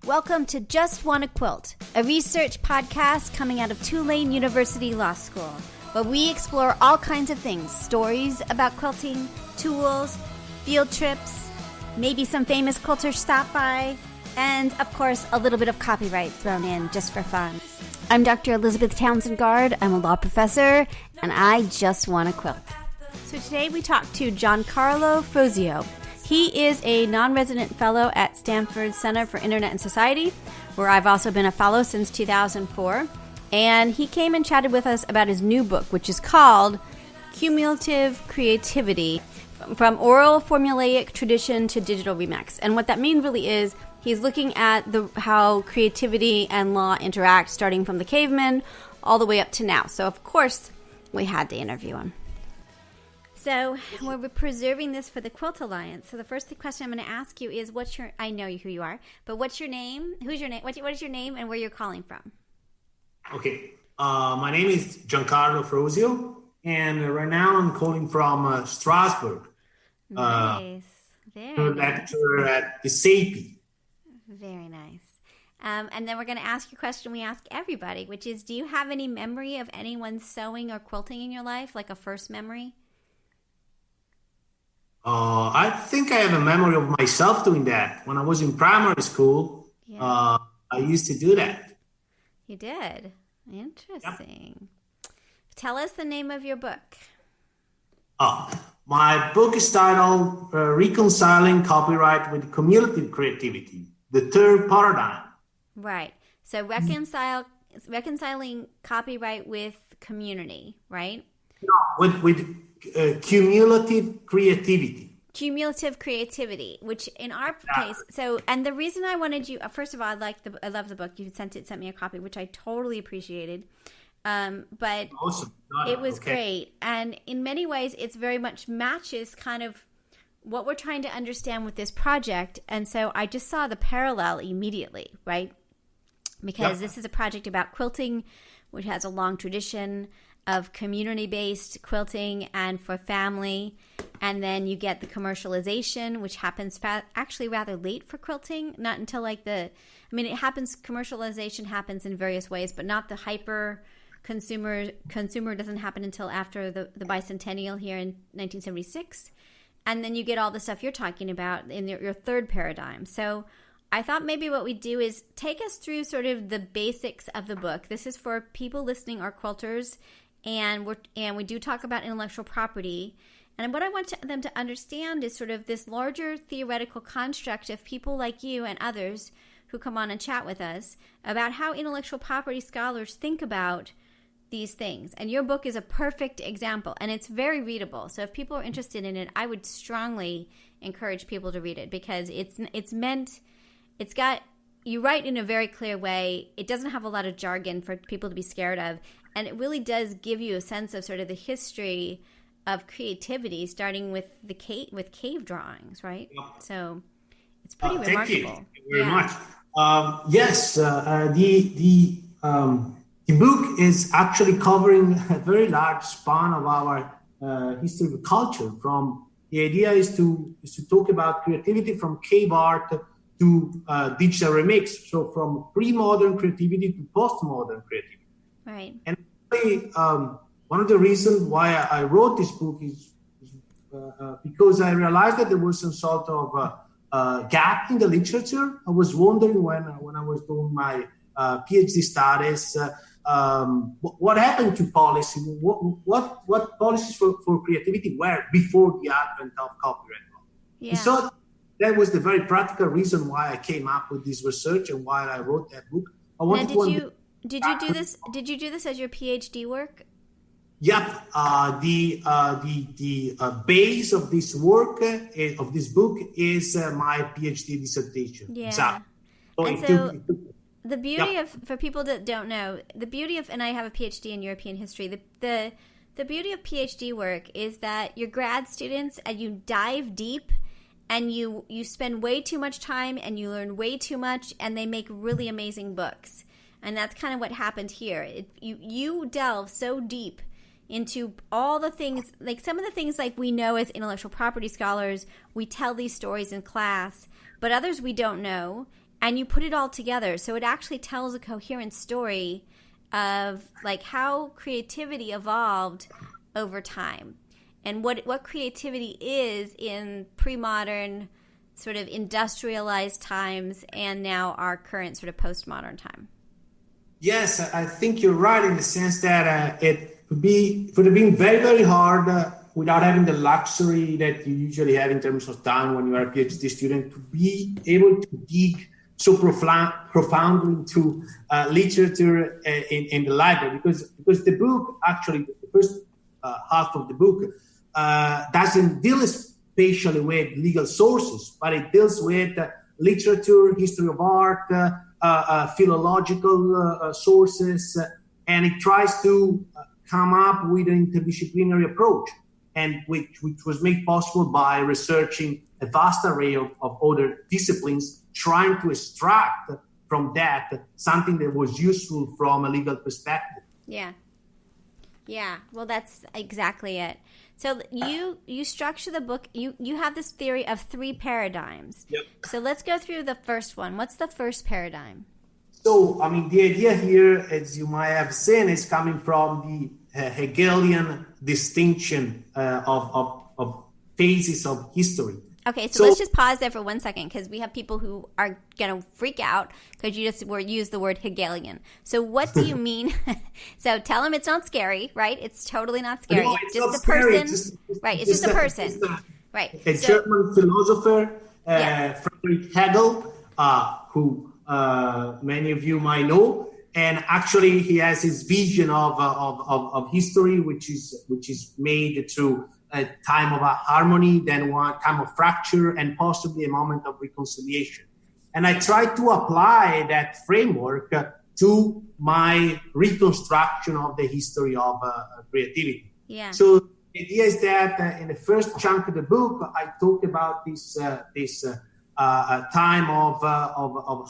Welcome to Just Wanna Quilt, a research podcast coming out of Tulane University Law School, where we explore all kinds of things, stories about quilting, tools, field trips, maybe some famous quilters stop by, and, of course, a little bit of copyright thrown in just for fun. I'm Dr. Elizabeth Townsend-Gard. I'm a law professor, and I just want to quilt. So today we talk to Giancarlo Frosio. He is a non-resident fellow at Stanford Center for Internet and Society, where I've also been a fellow since 2004. And he came and chatted with us about his new book, which is called Cumulative Creativity, From Oral Formulaic Tradition to Digital Remix. And what that means really is he's looking at how creativity and law interact, starting from the cavemen all the way up to now. So, of course, we had to interview him. So we're preserving this for the Quilt Alliance. So the first question I'm going to ask you is, I know who you are, but what's your name? Who's your name? What is your name and where you're calling from? Okay. My name is Giancarlo Frosio, and right now I'm calling from Strasbourg. Nice. Very nice. Lecturer at the SAPI. Very nice. And then we're going to ask you a question we ask everybody, which is, do you have any memory of anyone sewing or quilting in your life, like a first memory? I think I have a memory of myself doing that. When I was in primary school, I used to do that. You did? Interesting. Yep. Tell us the name of your book. My book is titled Reconciling Copyright with Cumulative Creativity, the Third Paradigm. Right. So reconciling copyright with community, right? No, with cumulative creativity. Cumulative creativity, which in our case, and the reason I wanted you, first of all, I love the book. You sent me a copy, which I totally appreciated. But awesome. It was great. And in many ways, it's very much matches kind of what we're trying to understand with this project. And so I just saw the parallel immediately, right? Because this is a project about quilting, which has a long tradition of community-based quilting and for family. And then you get the commercialization, which happens actually rather late for quilting, not until commercialization happens in various ways, but not the hyper consumer doesn't happen until after the bicentennial here in 1976. And then you get all the stuff you're talking about in your third paradigm. So I thought maybe what we do is take us through sort of the basics of the book. This is for people listening or quilters, and we do talk about intellectual property. And what I want them to understand is sort of this larger theoretical construct of people like you and others who come on and chat with us about how intellectual property scholars think about these things. And your book is a perfect example, and it's very readable. So if people are interested in it, I would strongly encourage people to read it, because you write in a very clear way. It doesn't have a lot of jargon for people to be scared of, and it really does give you a sense of sort of the history of creativity, starting with cave drawings, right? Yeah. So it's pretty remarkable. Thank you very much. Yes, the book is actually covering a very large span of our history of culture. The idea is to talk about creativity from cave art to digital remix. So from pre-modern creativity to post-modern creativity. Right. And one of the reasons why I wrote this book is because I realized that there was some sort of gap in the literature. I was wondering when I was doing my PhD studies, what happened to policy? What policies for creativity were before the advent of copyright law? Yeah. And so that was the very practical reason why I came up with this research and why I wrote that book. Did you do this? Did you do this as your PhD work? Yep. The base of this work of this book is my PhD dissertation. Yeah. Exactly. The beauty of, for people that don't know, and I have a PhD in European history, the beauty of PhD work is that you're grad students and you dive deep and you spend way too much time and you learn way too much, and they make really amazing books. And that's kind of what happened here. You delve so deep into all the things, like some of the things like we know as intellectual property scholars, we tell these stories in class, but others we don't know. and you put it all together. So it actually tells a coherent story of like how creativity evolved over time and what creativity is in pre-modern sort of industrialized times and now our current sort of postmodern time. Yes, I think you're right in the sense that it would have been very, very hard without having the luxury that you usually have in terms of time when you are a PhD student to be able to dig so profoundly into literature in the library because the book, actually, the first half of the book doesn't deal spatially with legal sources, but it deals with literature, history of art, philological sources, and it tries to come up with an interdisciplinary approach, and which was made possible by researching a vast array of other disciplines, trying to extract from that something that was useful from a legal perspective. Yeah. Well, that's exactly it. So you structure the book. You have this theory of 3 paradigms. Yep. So let's go through the first one. What's the first paradigm? So, I mean, the idea here, as you might have seen, is coming from the Hegelian distinction of phases of history. Okay, so let's just pause there for 1 second because we have people who are going to freak out because you just used the word Hegelian. So what do you mean? So tell them it's not scary, right? It's totally not scary. No, it's just a scary. person. It's just a person. Right. A German philosopher, Friedrich Hegel, who many of you might know. And actually, he has his vision of history, which is made through a time of harmony, then one time of fracture, and possibly a moment of reconciliation. And I try to apply that framework to my reconstruction of the history of creativity. Yeah. So the idea is that in the first chunk of the book, I talk about this time of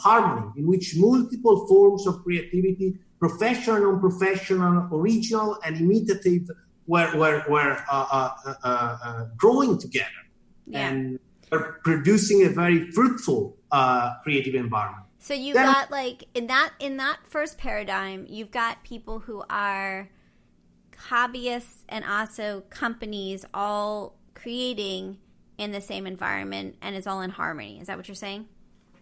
harmony, in which multiple forms of creativity, professional, non-professional, original, and imitative, were growing together and producing a very fruitful creative environment. So you got like in that first paradigm, you've got people who are hobbyists and also companies all creating in the same environment and it's all in harmony. Is that what you're saying?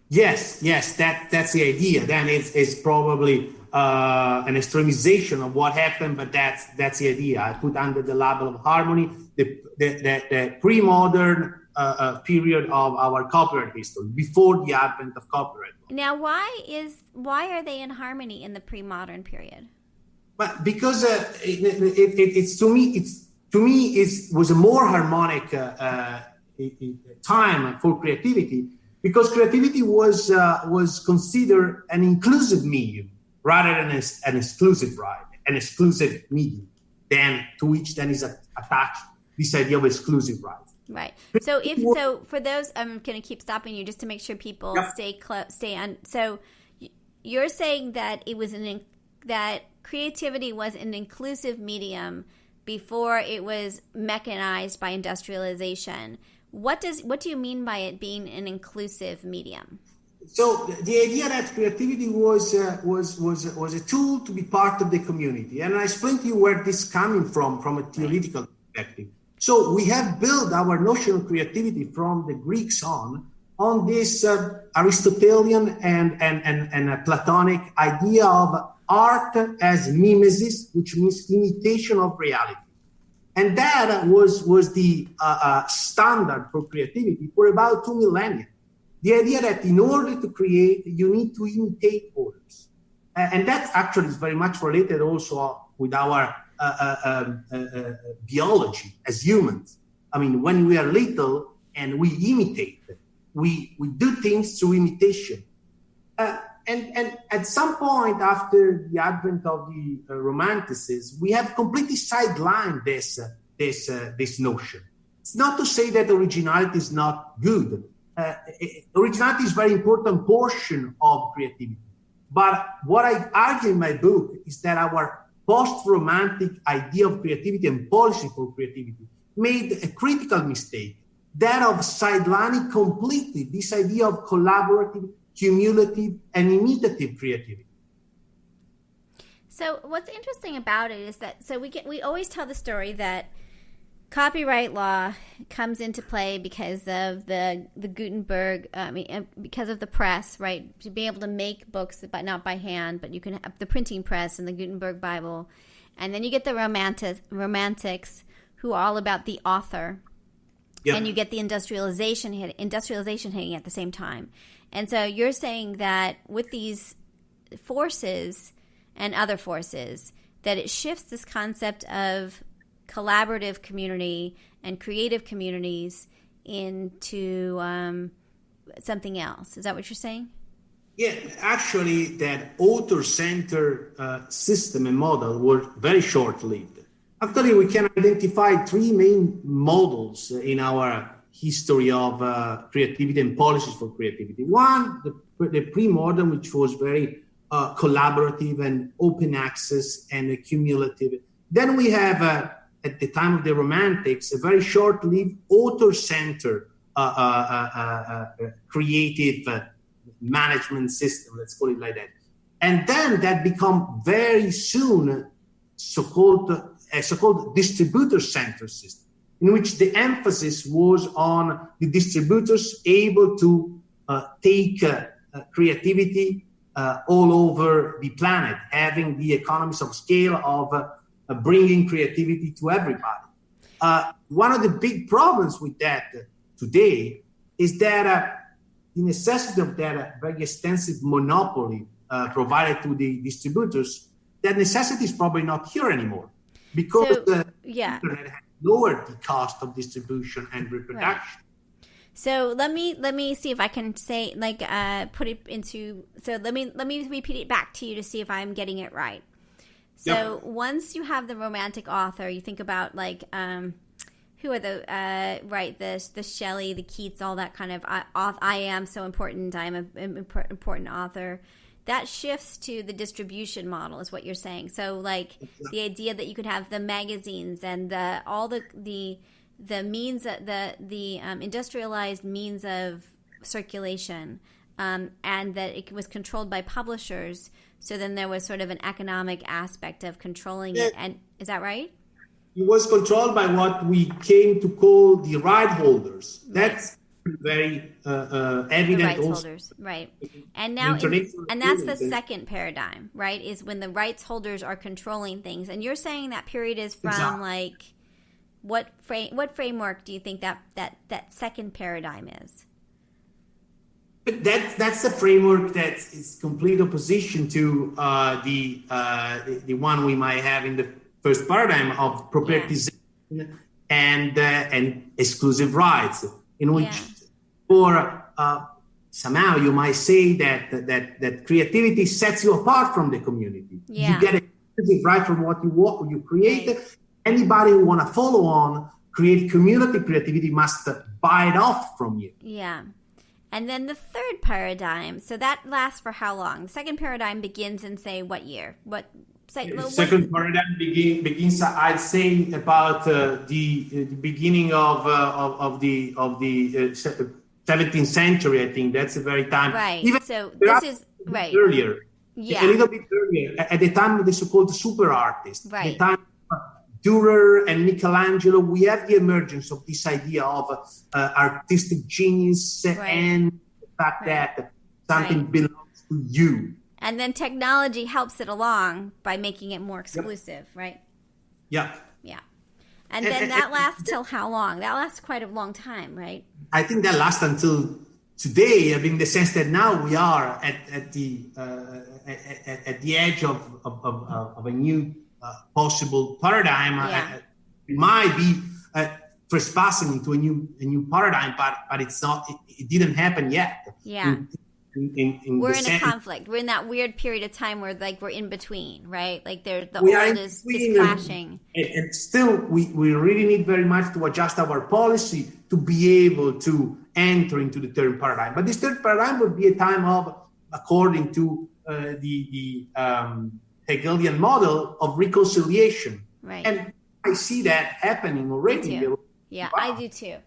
Yes, that's the idea. Then it's probably an extremization of what happened, but that's the idea. I put under the label of harmony the pre-modern period of our copyright history, before the advent of copyright. Now, why are they in harmony in the pre-modern period? But because it's to me was a more harmonic time for creativity, because creativity was considered an inclusive medium rather than an exclusive medium, then to which then is attached this idea of exclusive right. Right. So for those, I'm going to keep stopping you just to make sure people stay on. So you're saying that it was that creativity was an inclusive medium before it was mechanized by industrialization. What do you mean by it being an inclusive medium? So the idea that creativity was a tool to be part of the community, and I explained to you where this is coming from a theoretical perspective. So we have built our notion of creativity from the Greeks on this Aristotelian and Platonic idea of art as mimesis, which means imitation of reality. And that was the standard for creativity for about 2 millennia. The idea that in order to create, you need to imitate others. And that actually is very much related also with our biology as humans. I mean, when we are little and we imitate, we do things through imitation. And at some point after the advent of the Romanticism, we have completely sidelined this notion. It's not to say that originality is not good. Originality is a very important portion of creativity. But what I argue in my book is that our post-romantic idea of creativity and policy for creativity made a critical mistake, that of sidelining completely this idea of collaborative cumulative, and imitative creativity. So what's interesting about it is that we always tell the story that copyright law comes into play because of the Gutenberg, because of the press, right? To be able to make books, but not by hand, but you can have the printing press and the Gutenberg Bible. And then you get the romantics who are all about the author. Yep. And you get the industrialization hitting at the same time. And so you're saying that with these forces and other forces, that it shifts this concept of collaborative community and creative communities into something else. Is that what you're saying? Yeah, actually, that author-centered system and model were very short-lived. Actually, we can identify three main models in our history of creativity and policies for creativity. One, the pre-modern, which was very collaborative and open access and cumulative. Then we have, at the time of the Romantics, a very short-lived author-centered creative management system, let's call it like that. And then that become very soon a so-called distributor-centered system, in which the emphasis was on the distributors able to take creativity all over the planet, having the economies of scale of bringing creativity to everybody. One of the big problems with that today is that the necessity of that very extensive monopoly provided to the distributors, that necessity is probably not here anymore, because the internet has lowered the cost of distribution and reproduction. Right. So let me see if I can say put it into. So let me repeat it back to you to see if I'm getting it right. So once you have the romantic author, you think about who are the Shelley, the Keats, all that kind of I am so important. I am an important author. That shifts to the distribution model, is what you're saying. So the idea that you could have the magazines and all the means, the industrialized means of circulation, and that it was controlled by publishers. So then there was sort of an economic aspect of controlling it. And is that right? It was controlled by what we came to call the right holders. That's very evident. The rights also. Holders, right? And now, and that's the second paradigm, right? Is when the rights holders are controlling things. And you're saying that period is from what framework do you think that second paradigm is? That's a framework that is complete opposition to the one we might have in the first paradigm of proprietization and exclusive rights, in which somehow you might say that creativity sets you apart from the community. You get exclusive right from what you create. Right. Anybody who want to follow on create community creativity must buy it off from you. Yeah. And then the third paradigm, so that lasts for how long? The second paradigm begins in, say, what year? The second paradigm begins, I'd say, about the beginning of the 17th century. I think that's a very time. Right. Even so this is right earlier. Yeah. A little bit earlier, at the time of the so-called super artists. Right. The time of Dürer and Michelangelo, we have the emergence of this idea of artistic genius and the fact that something belongs to you. And then technology helps it along by making it more exclusive, right? Yeah. Yeah. And then that lasts till how long? That lasts quite a long time, right? I think that lasts until today. I mean, in the sense that now we are at the edge of a new possible paradigm. It might be trespassing into a new paradigm, but it's not. It didn't happen yet. Yeah. We're in a conflict. We're in that weird period of time where we're in between, right? The old is clashing. And still, we really need very much to adjust our policy to be able to enter into the third paradigm. But this third paradigm would be a time of, according to the Hegelian model, of reconciliation. Right. And I see that happening already. Yeah, I do too.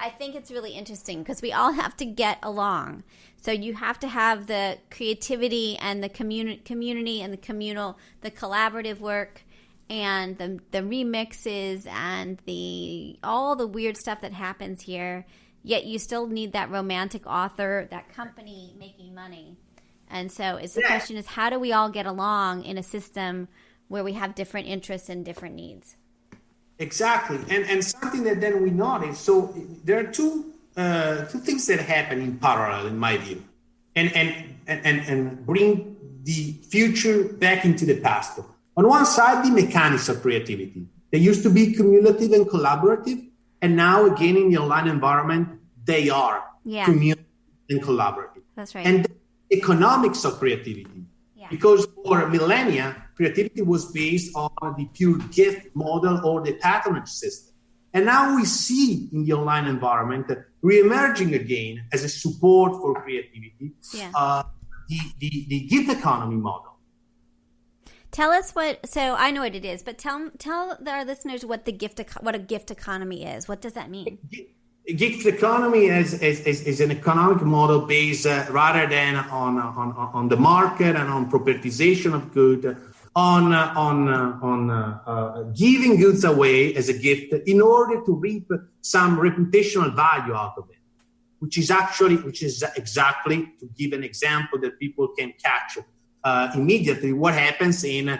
I think it's really interesting because we all have to get along. So you have to have the creativity and the community and the collaborative work and the remixes and all the weird stuff that happens here. Yet you still need that romantic author, that company making money. And so the question is, how do we all get along in a system where we have different interests and different needs? Exactly, and something that then we notice. So there are two things that happen in parallel, in my view, and bring the future back into the past. On one side, the mechanics of creativity. They used to be cumulative and collaborative, and now again in the online environment, they are cumulative and collaborative. That's right. And the economics of creativity, because for millennia, creativity was based on the pure gift model or the patronage system. And now we see in the online environment re-emerging again as a support for creativity, the gift economy model. Tell us so I know what it is, but tell our listeners what a gift economy is. What does that mean? Gift economy is an economic model based rather than on the market and on proprietization of goods, on giving goods away as a gift in order to reap some reputational value out of it, which is exactly, to give an example that people can catch immediately, what happens in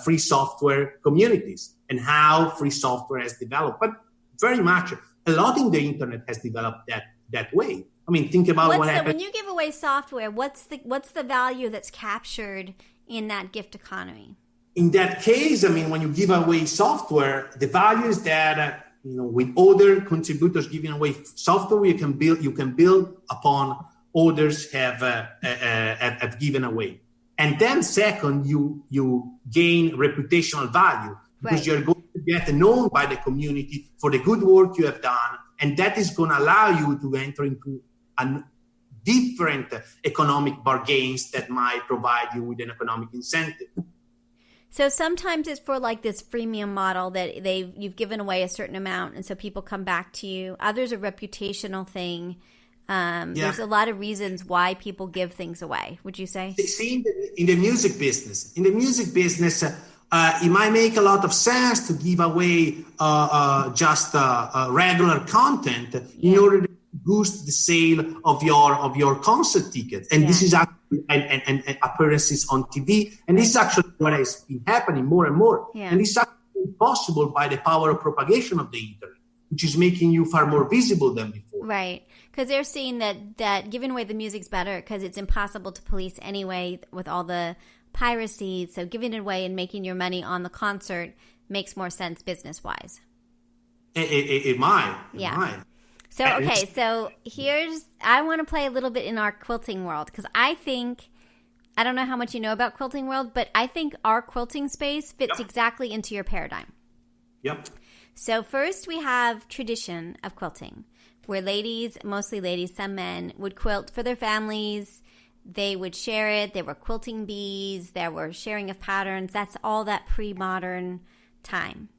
free software communities and how free software has developed. But very much, a lot in the internet has developed that way. I mean, think about what happens. When you give away software, what's the value that's captured in that gift economy? In that case, I mean, when you give away software, the value is that with other contributors giving away software, you can build upon others have given away. And then second, you gain reputational value because you're going to get known by the community for the good work you have done. And that is going to allow you to enter into different economic bargains that might provide you with an economic incentive. So sometimes it's for like this freemium model that you've given away a certain amount, and so people come back to you. Others a reputational thing. There's a lot of reasons why people give things away. Would you say? See, in the music business, it might make a lot of sense to give away just regular content in order to boost the sale of your concert tickets. And this is actually and appearances on TV. And this is actually what has been happening more and more. Yeah. And this is actually possible by the power of propagation of the internet, which is making you far more visible than before. Right. Because they're seeing that giving away the music's better because it's impossible to police anyway with all the piracy. So giving it away and making your money on the concert makes more sense business-wise. It might. Might. So, okay. So I want to play a little bit in our quilting world because I don't know how much you know about quilting world, but I think our quilting space fits exactly into your paradigm. Yep. So first we have tradition of quilting, where ladies, mostly ladies, some men, would quilt for their families. They would share it. There were quilting bees. There were sharing of patterns. That's all that pre-modern time.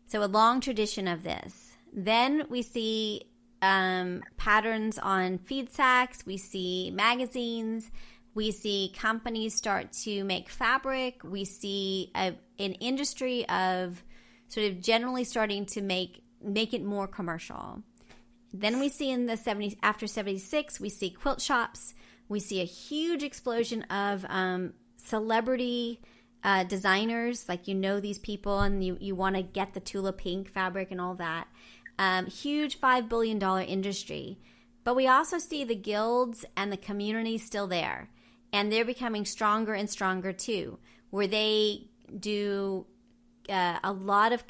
So a long tradition of this. Then we see patterns on feed sacks. We see magazines. We see companies start to make fabric. We see an industry of sort of generally starting to make it more commercial. Then we see in the 70s, after 76, we see quilt shops. We see a huge explosion of celebrity designers, like these people and you want to get the Tula pink fabric and all that. Huge $5 billion industry. But we also see the guilds and the community still there. And they're becoming stronger and stronger too, where they do a lot of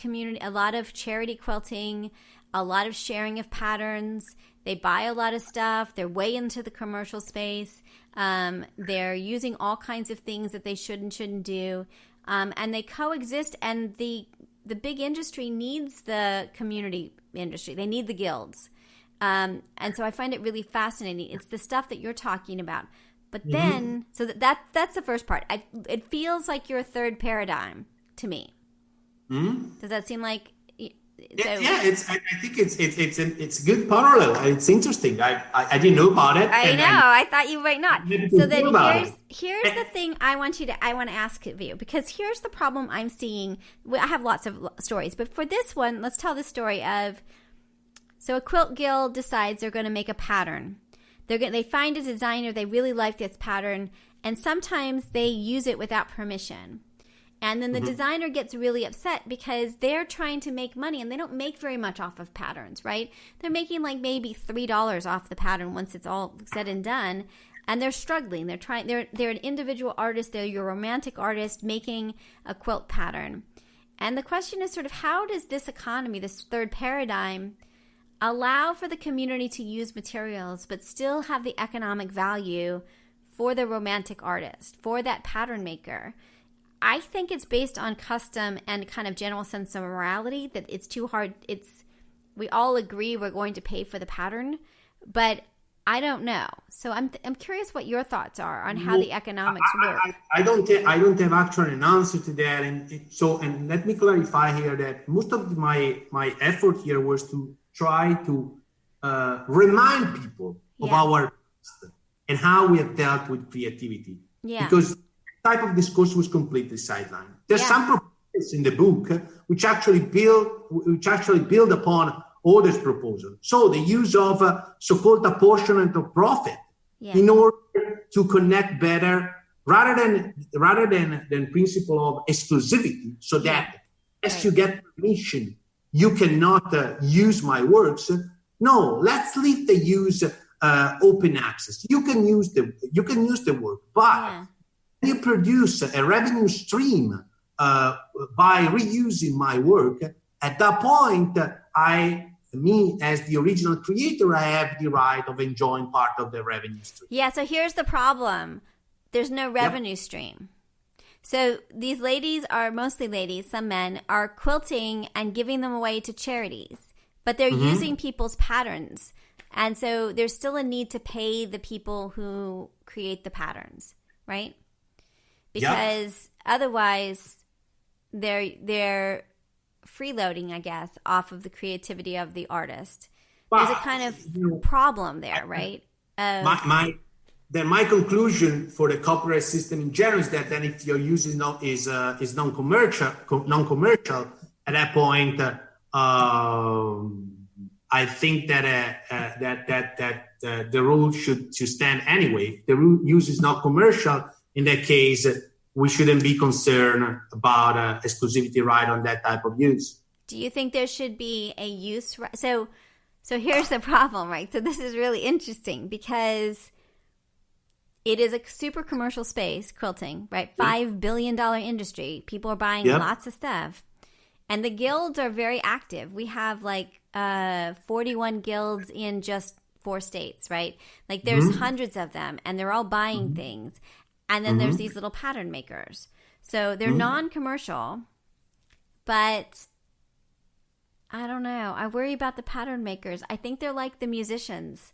charity quilting, a lot of sharing of patterns. They buy a lot of stuff. They're way into the commercial space. They're using all kinds of things that they shouldn't do. And they coexist. And the big industry needs the community industry. They need the guilds. And so I find it really fascinating. It's the stuff that you're talking about. But then, so that's the first part. It feels like your third paradigm to me. Mm-hmm. Does that seem like I think it's a good parallel. It's interesting. I didn't know about it. I know. I thought you might not. So then here's the thing I want to ask of you, because here's the problem I'm seeing. I have lots of stories, but for this one, let's tell the story of. So a quilt guild decides they're going to make a pattern. They find a designer, they really like this pattern, and sometimes they use it without permission. And then the designer gets really upset because they're trying to make money, and they don't make very much off of patterns, right? They're making like maybe $3 off the pattern once it's all said and done, and they're struggling. They're an individual artist, they're your romantic artist making a quilt pattern. And the question is sort of, how does this economy, this third paradigm, allow for the community to use materials but still have the economic value for the romantic artist, for that pattern maker? I think it's based on custom and kind of general sense of morality, that it's too hard. We all agree we're going to pay for the pattern, but I don't know. So I'm curious what your thoughts are on how the economics work. I don't have actually an answer to that, and let me clarify here that most of my effort here was to try to remind people of our and how we have dealt with creativity. Yeah. Because type of discourse was completely sidelined. There's some proposals in the book which actually build upon others' proposals. So the use of so-called apportionment of profit in order to connect better, rather than principle of exclusivity, so that as you get permission, you cannot use my works. No, let's leave the use open access. You can use the work, but you produce a revenue stream by reusing my work. At that point, me as the original creator, I have the right of enjoying part of the revenue stream. Yeah, so here's the problem. There's no revenue stream. So these ladies are mostly ladies, some men, are quilting and giving them away to charities, but they're using people's patterns. And so there's still a need to pay the people who create the patterns, right? Because otherwise they're freeloading, I guess, off of the creativity of the artist. There's a kind of problem there, right? My conclusion for the copyright system in general is that then if your use is non-commercial, at that point, I think that the rule should stand anyway. If the use is not commercial, in that case, we shouldn't be concerned about exclusivity right on that type of use. Do you think there should be a use? So here's the problem, right? So this is really interesting because it is a super commercial space, quilting, right? $5 billion industry. People are buying lots of stuff. And the guilds are very active. We have like 41 guilds in just 4 states, right? Like there's hundreds of them, and they're all buying things. And then there's these little pattern makers. So they're non-commercial, but I don't know. I worry about the pattern makers. I think they're like the musicians.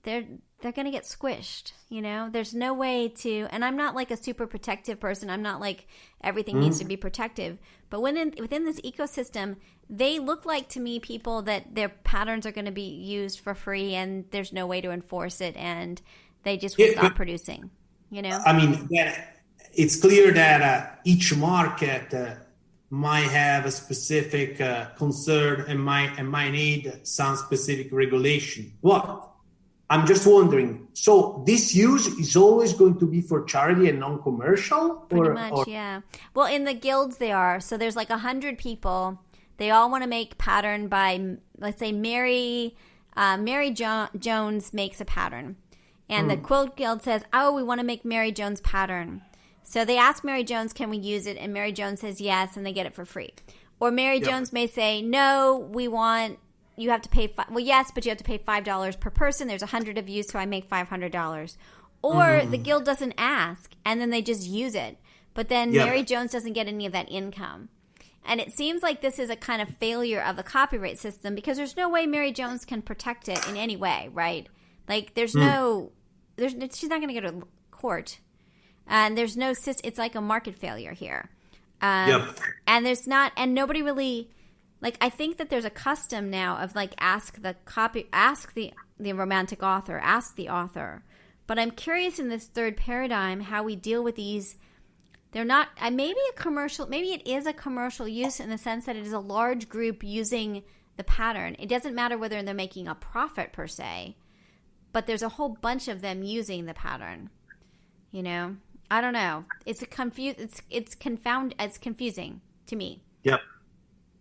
They're going to get squished, you know? There's no way to, and I'm not like a super protective person. I'm not like everything needs to be protective. But within this ecosystem, they look like to me people that their patterns are going to be used for free and there's no way to enforce it, and they just will stop producing. You know, I mean, it's clear that each market might have a specific concern and might need some specific regulation. What? I'm just wondering. So this use is always going to be for charity and non-commercial? Pretty much, yeah. Well, in the guilds they are. So there's like 100 people. They all want to make pattern by, let's say, Mary Jones makes a pattern. And the Quilt Guild says, oh, we want to make Mary Jones' pattern. So they ask Mary Jones, can we use it? And Mary Jones says yes, and they get it for free. Or Mary Jones may say, no, you have to pay, well, yes, but you have to pay $5 per person. There's 100 of you, so I make $500. Or the guild doesn't ask, and then they just use it. But then Mary Jones doesn't get any of that income. And it seems like this is a kind of failure of the copyright system because there's no way Mary Jones can protect it in any way, right? Like, she's not going to go to court. And there's no it's like a market failure here. And there's not, and nobody really, like, I think that there's a custom now of like ask the romantic author, ask the author. But I'm curious in this third paradigm how we deal with these. They're not maybe it is a commercial use in the sense that it is a large group using the pattern. It doesn't matter whether they're making a profit per se, but there's a whole bunch of them using the pattern. You know, I don't know. It's confusing to me. Yep.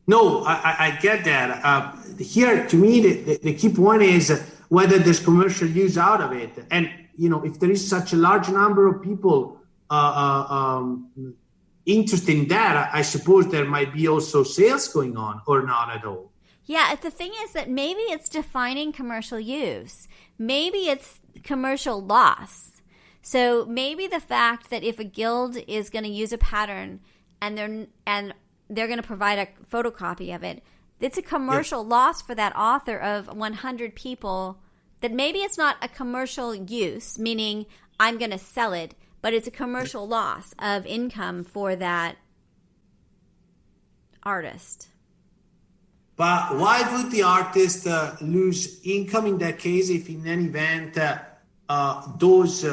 No, I get that. Here, to me, the key point is whether there's commercial use out of it. And, you know, if there is such a large number of people interested in that, I suppose there might be also sales going on, or not at all. Yeah, the thing is that maybe it's defining commercial use. Maybe it's commercial loss. So maybe the fact that if a guild is going to use a pattern and they're going to provide a photocopy of it, it's a commercial loss for that author of 100 people, that maybe it's not a commercial use, meaning I'm going to sell it, but it's a commercial loss of income for that artist. But why would the artist lose income in that case if in any event those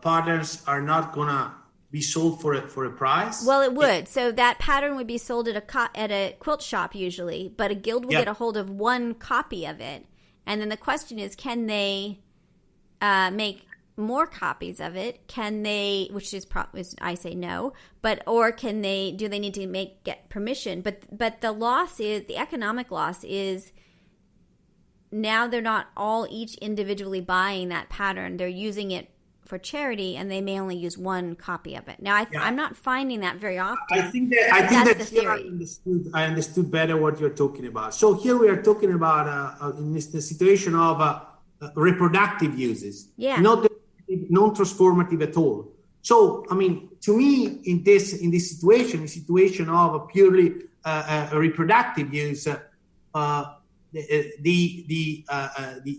patterns are not going to be sold for a price? Well, it would. So that pattern would be sold at a quilt shop usually, but a guild will get a hold of one copy of it. And then the question is, can they make more copies of it? Can they, which is I say no, or can they, do they need to get permission? But the loss is, the economic loss is, now they're not all each individually buying that pattern. They're using it for charity, and they may only use one copy of it. Now, I'm not finding that very often. I think that's the theory. I understood better what you're talking about. So here we are talking about in the situation of reproductive uses, not non-transformative at all. So, I mean, to me, in this situation, a situation of a purely reproductive use, the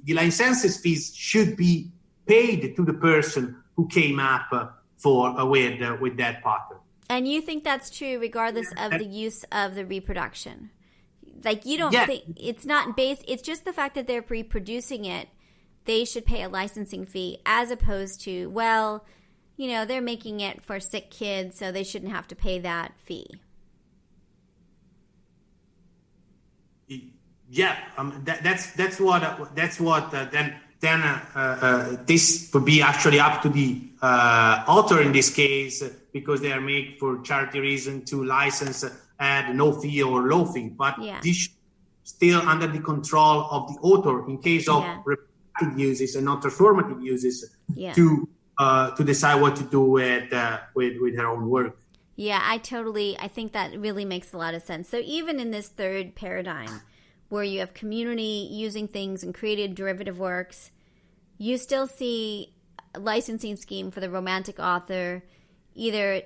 licenses fees should be paid to the person who came up with that pattern. And you think that's true regardless of the use of the reproduction? Like, you don't think it's not based, it's just the fact that they're reproducing it, they should pay a licensing fee, as opposed to, well, you know, they're making it for sick kids, so they shouldn't have to pay that fee. Yeah, that's what then this would be actually up to the author in this case, because they are made for charity reason to license at no fee or low fee. But this still under the control of the author in case of reproductive uses and not transformative uses to decide what to do with her own work. Yeah, I think that really makes a lot of sense. So even in this third paradigm, where you have community using things and creative derivative works, you still see a licensing scheme for the romantic author, either,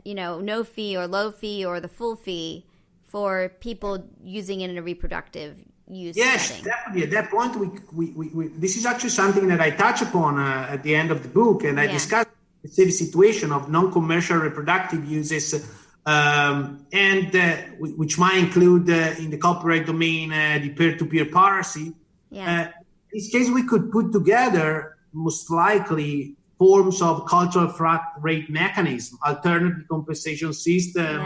you know, no fee or low fee or the full fee for people using it in a reproductive use setting. Definitely. At that point, we this is actually something that I touch upon at the end of the book, and I discuss the situation of non-commercial reproductive uses, which might include in the copyright domain the peer-to-peer piracy. In this case, we could put together most likely forms of cultural flat rate mechanism, alternative compensation system,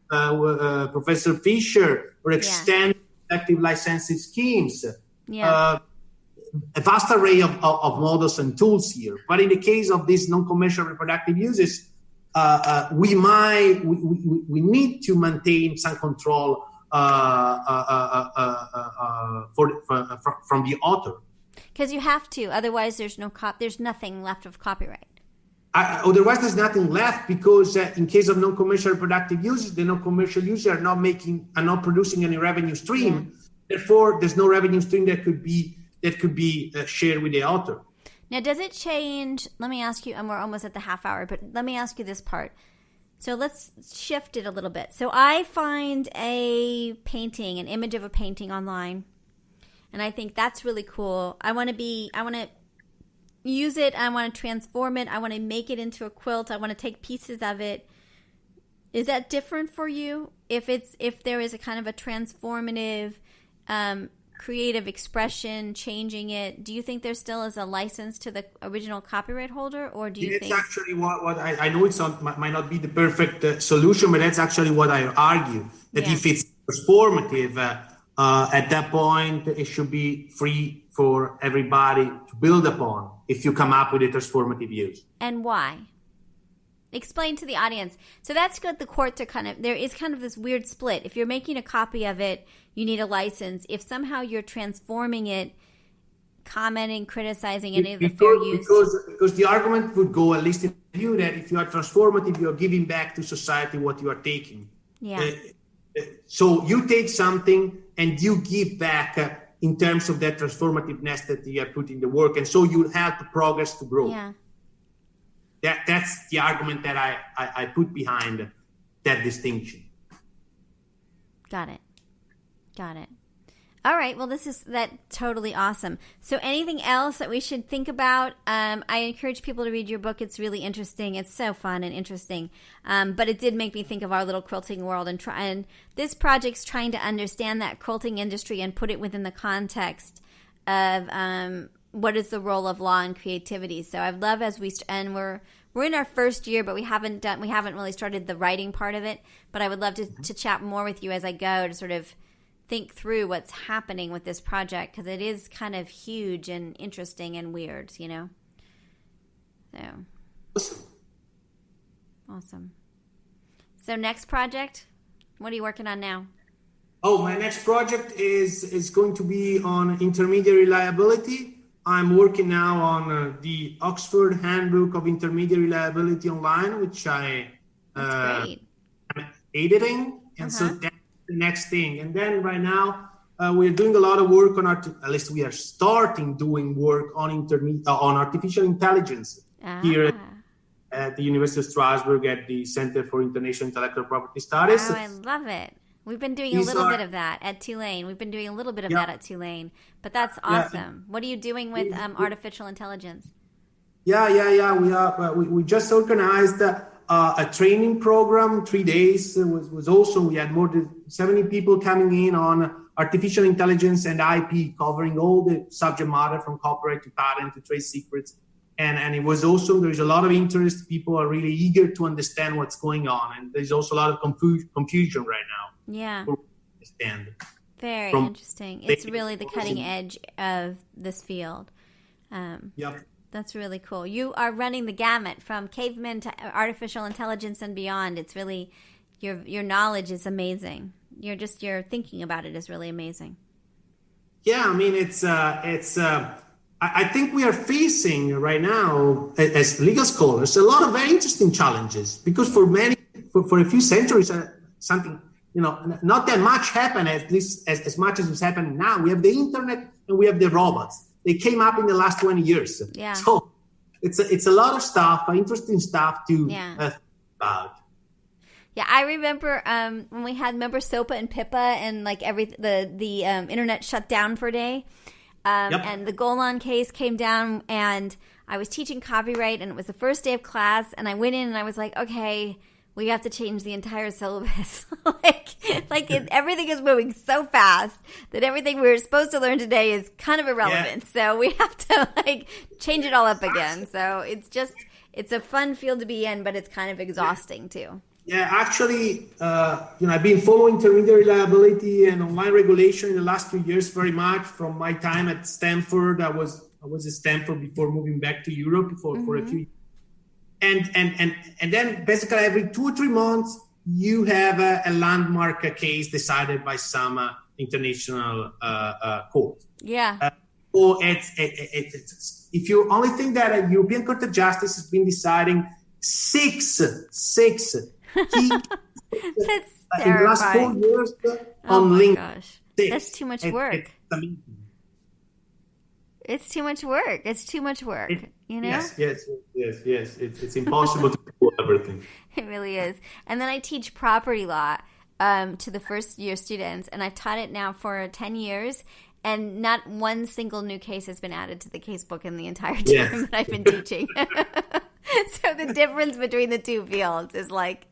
Professor Fisher, or extend active licensing schemes. A vast array of models and tools here. But in the case of these non-commercial reproductive uses, we need to maintain some control from the author. Because you have to, otherwise there's nothing left of copyright. Otherwise, there's nothing left, because in case of non-commercial reproductive uses, the non-commercial users are not producing any revenue stream. Therefore, there's no revenue stream that could be shared with the author. Now, does it change? Let me ask you, and we're almost at the half hour, but let me ask you this part. So let's shift it a little bit. So I find an image of a painting online, and I think that's really cool. I want to use it. I want to transform it. I want to make it into a quilt. I want to take pieces of it. Is that different for you? If there is a kind of a transformative, creative expression, changing it, do you think there still is a license to the original copyright holder, or do you think? That's actually what I know it's not, might not be the perfect solution, but that's actually what I argue, that if it's transformative, at that point, it should be free for everybody to build upon if you come up with a transformative use. And why? Explain to the audience. So that's good. The courts are there is kind of this weird split. If you're making a copy of it, you need a license. If somehow you're transforming it, commenting, criticizing any of the fair use. Because the argument would go, at least in view, that if you are transformative, you are giving back to society what you are taking. Yeah. So you take something and you give back in terms of that transformativeness that you have put in the work. And so you help the progress to grow. Yeah. That's the argument that I put behind that distinction. Got it. All right. Well, that's totally awesome. So anything else that we should think about? I encourage people to read your book. It's really interesting. It's so fun and interesting. But it did make me think of our little quilting world, and this project's trying to understand that quilting industry and put it within the context of what is the role of law and creativity. So I'd love we're in our first year, but we haven't really started the writing part of it. But I would love to chat more with you as I go to sort of think through what's happening with this project, because it is kind of huge and interesting and weird, So awesome. So next project, what are you working on now? Oh, my next project is going to be on intermediary liability. I'm working now on the Oxford Handbook of Intermediary Liability Online, which I'm editing. And so that's the next thing. And then right now, we're doing a lot of work on at least we are starting doing work on artificial intelligence here at the University of Strasbourg at the Center for International Intellectual Property Studies. Oh, I love it. We've been doing a little bit of that at Tulane. But that's awesome. What are you doing with artificial intelligence? We just organized a training program, 3 days. Was awesome. We had more than 70 people coming in on artificial intelligence and IP, covering all the subject matter from copyright to patent to trade secrets. And it was awesome. There's a lot of interest. People are really eager to understand what's going on. And there's also a lot of confusion right now. Yeah. Very interesting. It's really the cutting edge of this field. That's really cool. You are running the gamut from cavemen to artificial intelligence and beyond. It's really, your knowledge is amazing. Your thinking about it is really amazing. Yeah, I mean, I think we are facing right now, as legal scholars, a lot of very interesting challenges, because for a few centuries, something, not that much happened, at least as much as is happening now. We have the internet and we have the robots. They came up in the last 20 years. Yeah. So it's a lot of stuff, interesting stuff to think about. Yeah, I remember when we had SOPA and PIPA, and like the internet shut down for a day. And the Golan case came down, and I was teaching copyright, and it was the first day of class, and I went in and I was like, okay, we have to change the entire syllabus. Everything is moving so fast that everything we were supposed to learn today is kind of irrelevant. Yeah. So we have to change it all up again. So it's a fun field to be in, but it's kind of exhausting too. Yeah, actually, I've been following intermediary liability and online regulation in the last 2 years very much from my time at Stanford. I was at Stanford before moving back to Europe for a few years. And then basically every 2 or 3 months, you have a landmark case decided by some international court. Yeah. It's if you only think that a European Court of Justice has been deciding six key that's in the last 4 years on my link. Gosh. That's too much work. It's too much work. Yes. It's impossible to do everything. It really is. And then I teach property law to the first year students, and I've taught it now for 10 years, and not one single new case has been added to the casebook in the entire time that I've been teaching. So the difference between the two fields is like,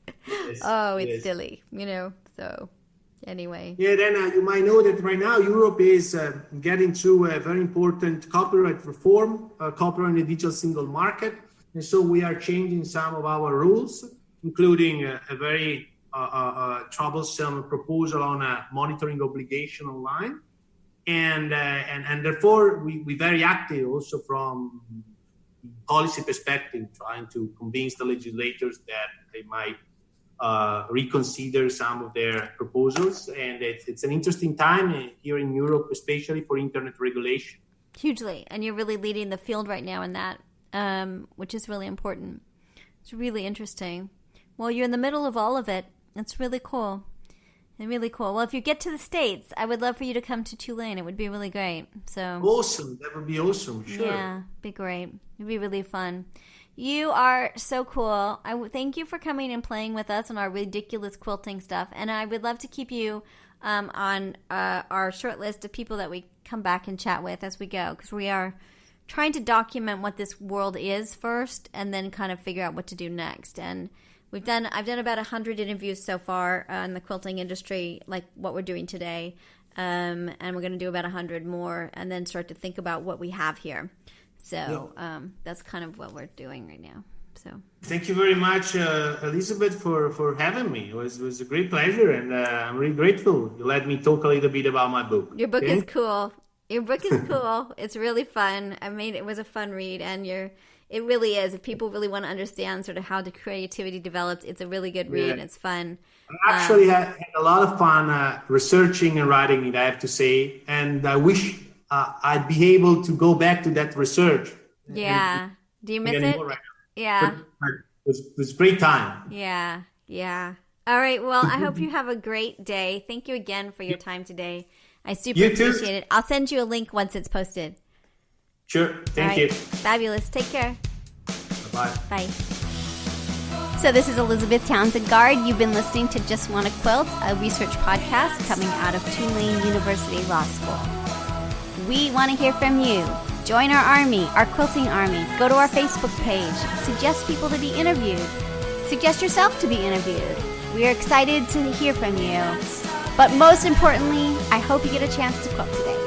Oh, it's silly, so anyway. Yeah, then you might know that right now Europe is getting through a very important copyright reform, copyright in the digital single market. And so we are changing some of our rules, including a very troublesome proposal on a monitoring obligation online. And therefore, we very active also from policy perspective, trying to convince the legislators that they might reconsider some of their proposals. And it's an interesting time here in Europe, especially for internet regulation. Hugely. And you're really leading the field right now in that, which is really important. It's really interesting. Well, you're in the middle of all of it. It's really cool. Really cool. Well, if you get to the States, I would love for you to come to Tulane. It would be really great. So awesome. That would be awesome. Sure. Yeah, be great. It'd be really fun. You are so cool. Thank you for coming and playing with us on our ridiculous quilting stuff. And I would love to keep you on our short list of people that we come back and chat with as we go, because we are trying to document what this world is first and then kind of figure out what to do next. And I've done about 100 interviews so far in the quilting industry, like what we're doing today, and we're going to do about 100 more, and then start to think about what we have here. So that's kind of what we're doing right now. So thank you very much, Elizabeth, for having me. It was a great pleasure, and I'm really grateful you let me talk a little bit about my book. Your book is cool. Your book is cool. It's really fun. It was a fun read, and it really is. If people really want to understand sort of how the creativity develops, it's a really good read. And it's fun. I actually had a lot of fun researching and writing it, I have to say. And I wish I'd be able to go back to that research. Yeah. Do you miss it? Right, yeah. It was a great time. Yeah. Yeah. All right. Well, I hope you have a great day. Thank you again for your time today. I super appreciate it. I'll send you a link once it's posted. Sure. Thank you. Fabulous. Take care. Bye-bye. Bye. So this is Elizabeth Townsend Guard. You've been listening to Just Wanna Quilt, a research podcast coming out of Tulane University Law School. We want to hear from you. Join our army, our quilting army. Go to our Facebook page. Suggest people to be interviewed. Suggest yourself to be interviewed. We are excited to hear from you. But most importantly, I hope you get a chance to quilt today.